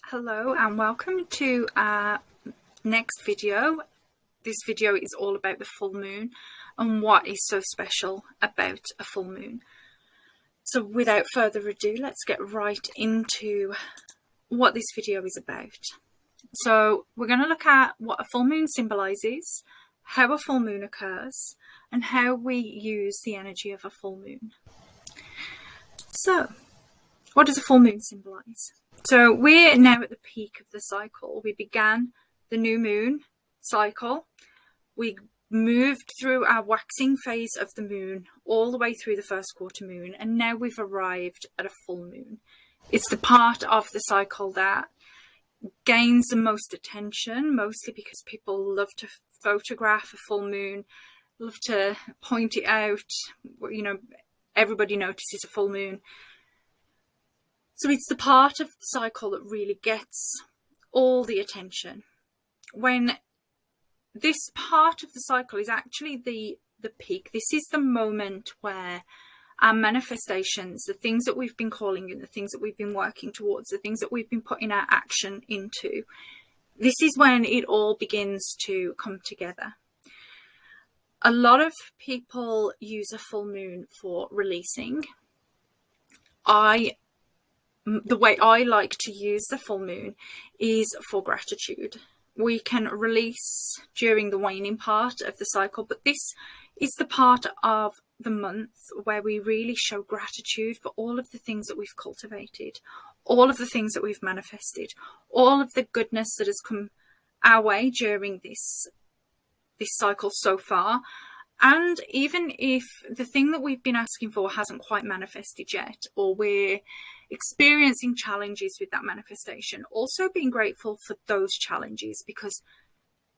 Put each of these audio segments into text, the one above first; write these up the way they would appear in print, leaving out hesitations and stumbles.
Hello and welcome to our next video. This video is all about the full moon and what is so special about a full moon. So without further ado, let's get right into what this video is about. So we're going to look at what a full moon symbolizes, how a full moon occurs, and how we use the energy of a full moon. So what does a full moon symbolize? So we're now at the peak of the cycle. We began the new moon cycle. We moved through our waxing phase of the moon all the way through the first quarter moon, and now we've arrived at a full moon. It's the part of the cycle that gains the most attention, mostly because people love to photograph a full moon, love to point it out. You know, everybody notices a full moon. So it's the part of the cycle that really gets all the attention. When this part of the cycle is actually the peak, this is the moment where our manifestations, the things that we've been calling in, the things that we've been working towards, the things that we've been putting our action into, this is when it all begins to come together. A lot of people use a full moon for releasing. The way I like to use the full moon is for gratitude. We can release during the waning part of the cycle, but this is the part of the month where we really show gratitude for all of the things that we've cultivated, all of the things that we've manifested, all of the goodness that has come our way during this cycle so far. And even if the thing that we've been asking for hasn't quite manifested yet, or we're experiencing challenges with that manifestation, also being grateful for those challenges, because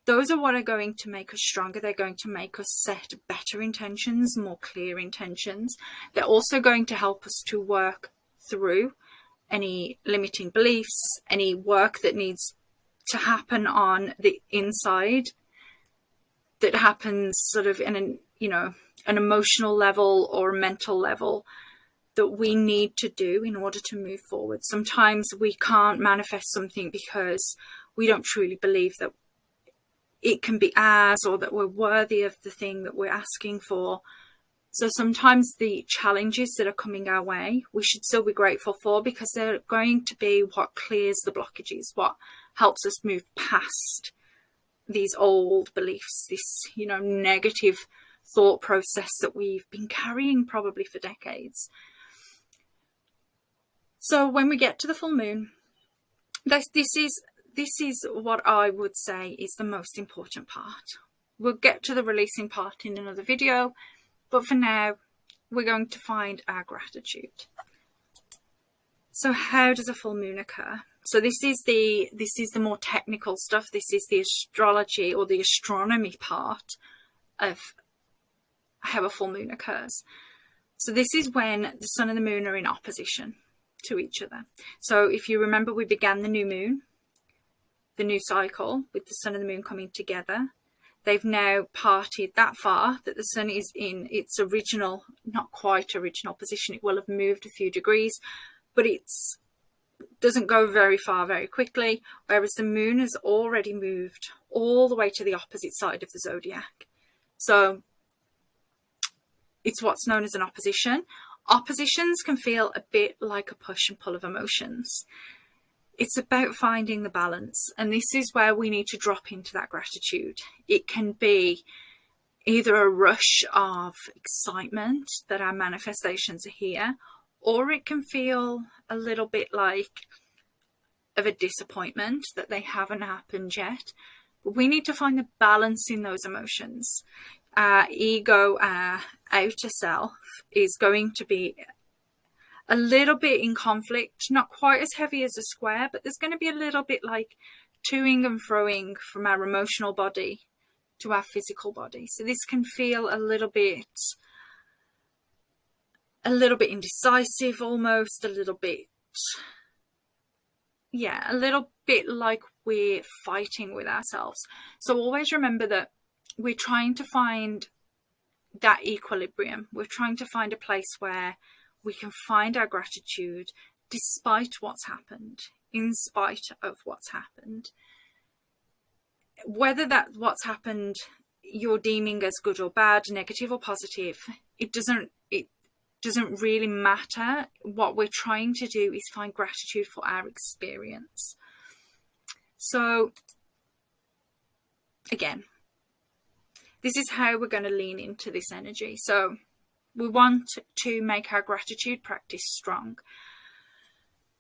those are what are going to make us stronger. They're going to make us set better intentions, more clear intentions. They're also going to help us to work through any limiting beliefs, any work that needs to happen on the inside, that happens sort of in an emotional level or a mental level, that we need to do in order to move forward. Sometimes we can't manifest something because we don't truly believe that it can be ours, or that we're worthy of the thing that we're asking for. So sometimes the challenges that are coming our way, we should still be grateful for, because they're going to be what clears the blockages, what helps us move past these old beliefs, this, negative thought process that we've been carrying probably for decades. So when we get to the full moon, this is what I would say is the most important part. We'll get to the releasing part in another video, but for now, we're going to find our gratitude. So how does a full moon occur? So this is the more technical stuff. This is the astrology or the astronomy part of how a full moon occurs. So this is when the sun and the moon are in opposition to each other. So if you remember, we began the new moon, the new cycle, with the sun and the moon coming together. They've now parted that far that the sun is in its original, not quite original position. It will have moved a few degrees, but it's doesn't go very far very quickly, whereas the moon has already moved all the way to the opposite side of the zodiac. So it's what's known as an opposition. Oppositions can feel a bit like a push and pull of emotions. It's about finding the balance, and this is where we need to drop into that gratitude. It can be either a rush of excitement that our manifestations are here, or it can feel a little bit like of a disappointment that they haven't happened yet. But we need to find the balance in those emotions. Our ego, our outer self, is going to be a little bit in conflict, not quite as heavy as a square, but there's going to be a little bit like toing and froing from our emotional body to our physical body. So this can feel a little bit indecisive, almost a little bit like we're fighting with ourselves. So always remember that we're trying to find that equilibrium. We're trying to find a place where we can find our gratitude, despite what's happened, in spite of what's happened, whether that what's happened you're deeming as good or bad, negative or positive, it doesn't really matter. What we're trying to do is find gratitude for our experience. So again, this is how we're going to lean into this energy. So we want to make our gratitude practice strong.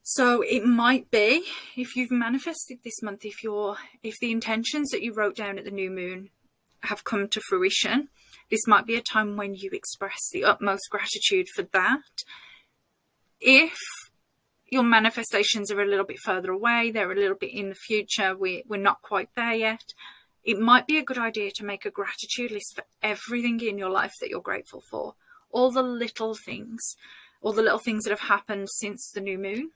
So it might be, if you've manifested this month, if the intentions that you wrote down at the new moon have come to fruition, this might be a time when you express the utmost gratitude for that. If your manifestations are a little bit further away, they're a little bit in the future, we're not quite there yet, it might be a good idea to make a gratitude list for everything in your life that you're grateful for. All the little things that have happened since the new moon,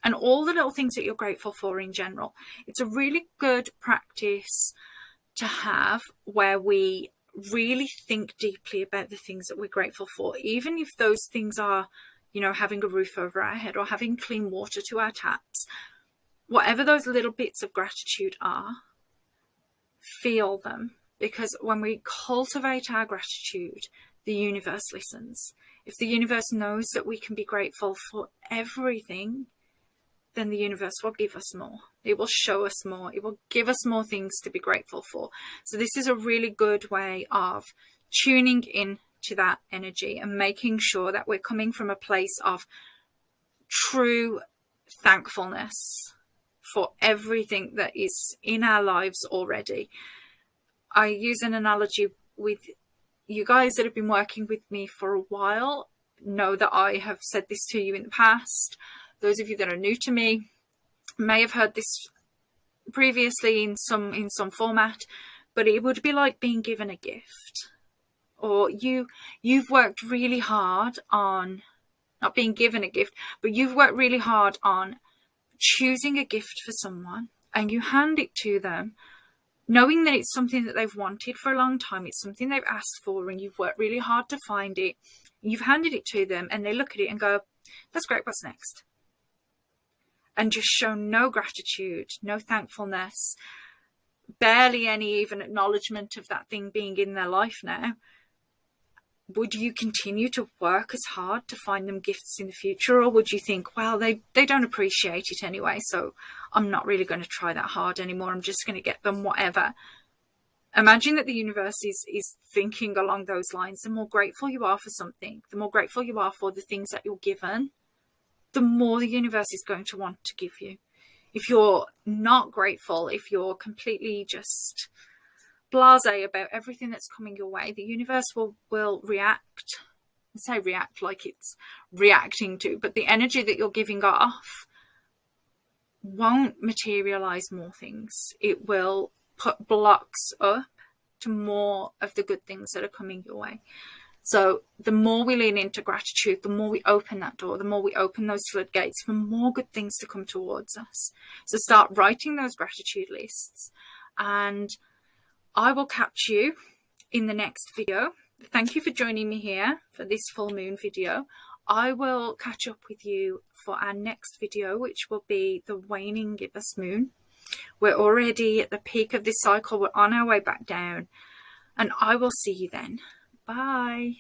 and all the little things that you're grateful for in general. It's a really good practice to have where we really think deeply about the things that we're grateful for, even if those things are, having a roof over our head or having clean water to our taps. Whatever those little bits of gratitude are, feel them, because when we cultivate our gratitude, the universe listens. If the universe knows that we can be grateful for everything, then the universe will give us more. It will show us more. It will give us more things to be grateful for. So this is a really good way of tuning in to that energy and making sure that we're coming from a place of true thankfulness for everything that is in our lives already. I use an analogy with you guys that have been working with me for a while, know that I have said this to you in the past. Those of you that are new to me may have heard this previously in some format, but it would be like being given a gift, or you've worked really hard on not being given a gift, but you've worked really hard on choosing a gift for someone, and you hand it to them knowing that it's something that they've wanted for a long time. It's something they've asked for, and you've worked really hard to find it. You've handed it to them, and they look at it and go, that's great, what's next? And just show no gratitude, no thankfulness, barely any even acknowledgement of that thing being in their life now. Would you continue to work as hard to find them gifts in the future? Or would you think, well, they don't appreciate it anyway, so I'm not really going to try that hard anymore. I'm just going to get them whatever. Imagine that the universe is thinking along those lines. The more grateful you are for something, the more grateful you are for the things that you're given, the more the universe is going to want to give you. If you're not grateful, if you're completely just blasé about everything that's coming your way, the universe will react. I say react like it's reacting to, but the energy that you're giving off won't materialize more things. It will put blocks up to more of the good things that are coming your way. So the more we lean into gratitude, the more we open that door, the more we open those floodgates for more good things to come towards us. So start writing those gratitude lists, and I will catch you in the next video. Thank you for joining me here for this full moon video. I will catch up with you for our next video, which will be the waning gibbous moon. We're already at the peak of this cycle. We're on our way back down, and I will see you then. Bye.